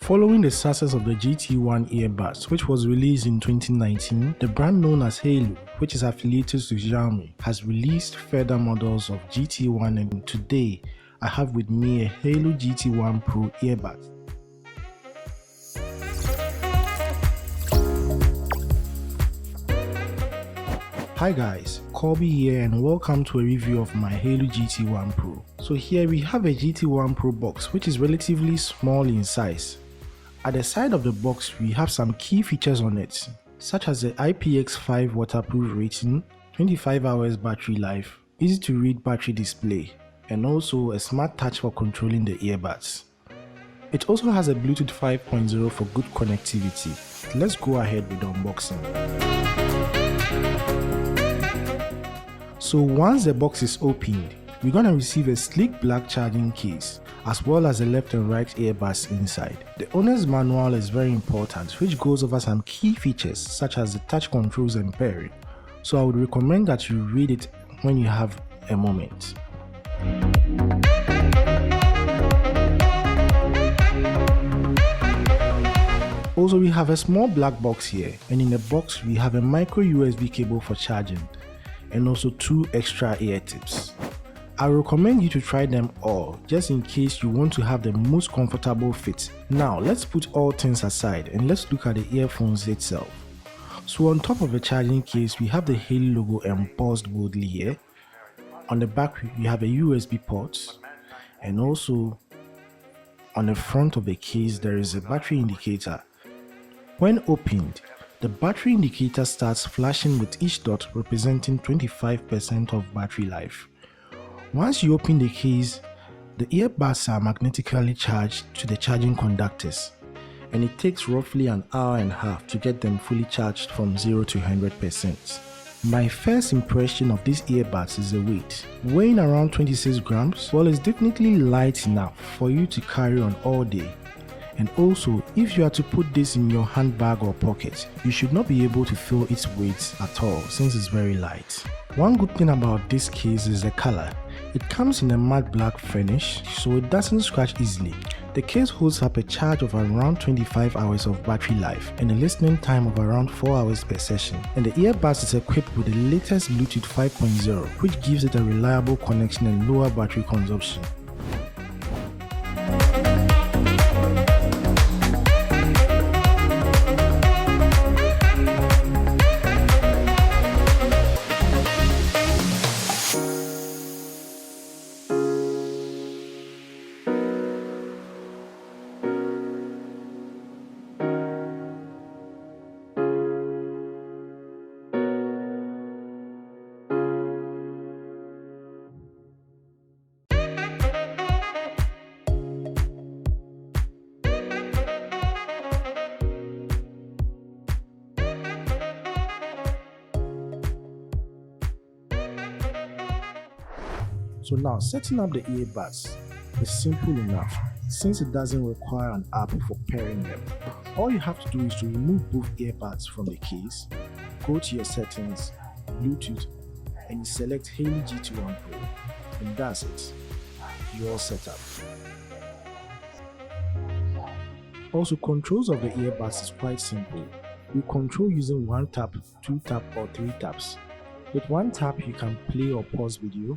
Following the success of the GT1 earbuds, which was released in 2019, the brand known as HAYLOU, which is affiliated to Xiaomi, has released further models of GT1, and today I have with me a HAYLOU GT1 PRO earbuds. Hi guys, Colby here and welcome to a review of my HAYLOU GT1 PRO. So here we have a GT1 PRO box which is relatively small in size. At the side of the box we have some key features on it, such as the IPX5 waterproof rating, 25 hours battery life, easy to read battery display, and also a smart touch for controlling the earbuds. It also has a Bluetooth 5.0 for good connectivity. Let's go ahead with the unboxing. So once the box is opened, we're gonna receive a sleek black charging case as well as the left and right earbuds inside. The owner's manual is very important, which goes over some key features such as the touch controls and pairing. So I would recommend that you read it when you have a moment. Also, we have a small black box here, and in the box we have a micro USB cable for charging and also 2 extra ear tips. I recommend you to try them all just in case you want to have the most comfortable fit. Now let's put all things aside and let's look at the earphones itself. So on top of the charging case we have the HAYLOU logo embossed boldly here. On the back we have a USB port, and also on the front of the case there is a battery indicator. When opened, the battery indicator starts flashing with each dot representing 25% of battery life. Once you open the case, the earbuds are magnetically charged to the charging conductors, and it takes roughly an hour and a half to get them fully charged from 0 to 100%. My first impression of these earbuds is the weight. Weighing around 26 grams, well, it's definitely light enough for you to carry on all day. And also, if you are to put this in your handbag or pocket, you should not be able to feel its weight at all since it's very light. One good thing about this case is the color. It comes in a matte black finish, so it doesn't scratch easily. The case holds up a charge of around 25 hours of battery life and a listening time of around 4 hours per session. And the earbuds is equipped with the latest Bluetooth 5.0, which gives it a reliable connection and lower battery consumption. So now setting up the earbuds is simple enough since it doesn't require an app for pairing them. All you have to do is to remove both earbuds from the case, go to your settings, Bluetooth, and you select HAYLOU GT1 PRO, and that's it. You're all set up. Also, controls of the earbuds is quite simple. You control using 1 tap, 2 tap or 3 taps. With 1 tap you can play or pause video.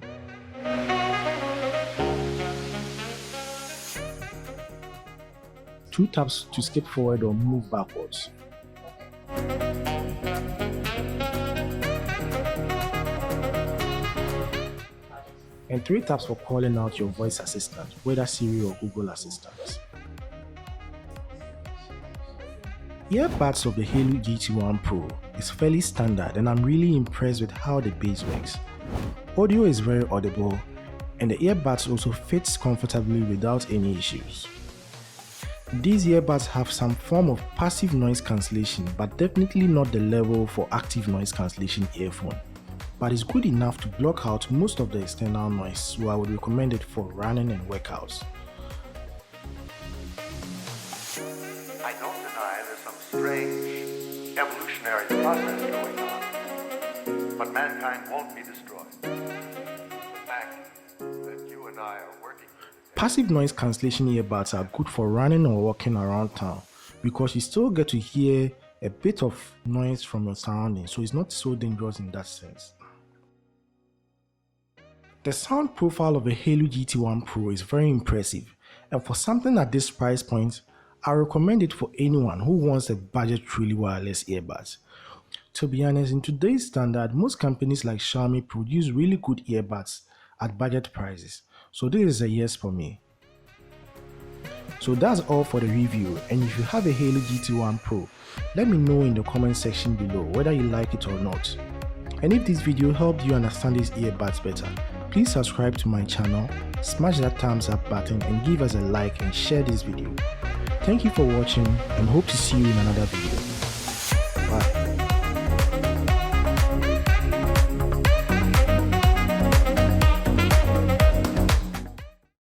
2 taps to skip forward or move backwards. And 3 taps for calling out your voice assistant, whether Siri or Google Assistant. Earbuds of the HAYLOU GT1 PRO is fairly standard, and I'm really impressed with how the base works. Audio is very audible, and the earbuds also fits comfortably without any issues. These earbuds have some form of passive noise cancellation, but definitely not the level for active noise cancellation earphone. But it's good enough to block out most of the external noise, so I would recommend it for running and workouts. I don't deny there's some strange evolutionary process going on, but mankind won't be destroyed. The fact that you and I are working Passive noise cancellation earbuds are good for running or walking around town because you still get to hear a bit of noise from your surroundings, so it's not so dangerous in that sense. The sound profile of the HAYLOU GT1 Pro is very impressive, and for something at this price point, I recommend it for anyone who wants a budget-friendly wireless earbuds. To be honest, in today's standard, most companies like Xiaomi produce really good earbuds at budget prices, so this is a yes for me. So that's all for the review, and if you have a HAYLOU GT1 Pro, let me know in the comment section below whether you like it or not. And if this video helped you understand these earbuds better, please subscribe to my channel, smash that thumbs up button and give us a like and share this video. Thank you for watching and hope to see you in another video. Bye.